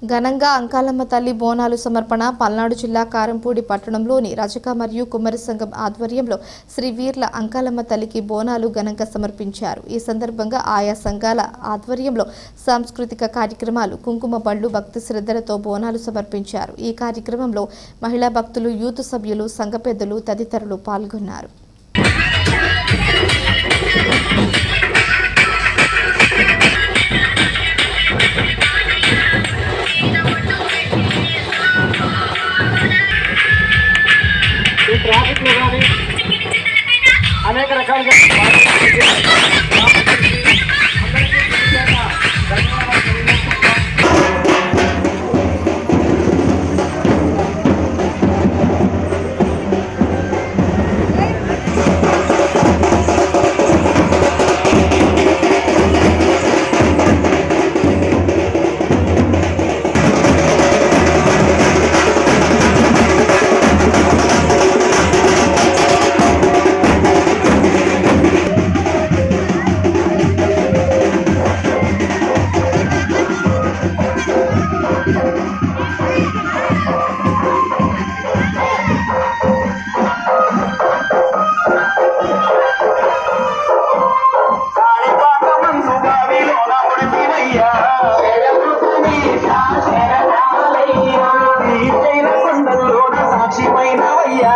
ఘనంగా అంకాలమ్మ తల్లి బోనాలు సమర్పణ పల్నాడు జిల్లా కారంపూడి పట్టణంలోని రజక మరియు కుమ్మరి సంఘం ఆధ్వర్యంలో శ్రీ వీర్ల అంకాలమ్మ తల్లికి బోనాలు ఘనంగా సమర్పించారు. ఈ సందర్భంగా ఆయా సంఘాల ఆధ్వర్యంలో సాంస్కృతిక కార్యక్రమాలు, కుంకుమ బళ్ళు, భక్తి శ్రద్ధలతో బోనాలు సమర్పించారు. ఈ కార్యక్రమంలో మహిళా భక్తులు, యూత్ సభ్యులు, సంఘ పెద్దలు తదితరులు పాల్గొన్నారు. ట్రాఫిక్ లో కానీ అనేక రకాలుగా సాక్షిమైనవయ్యా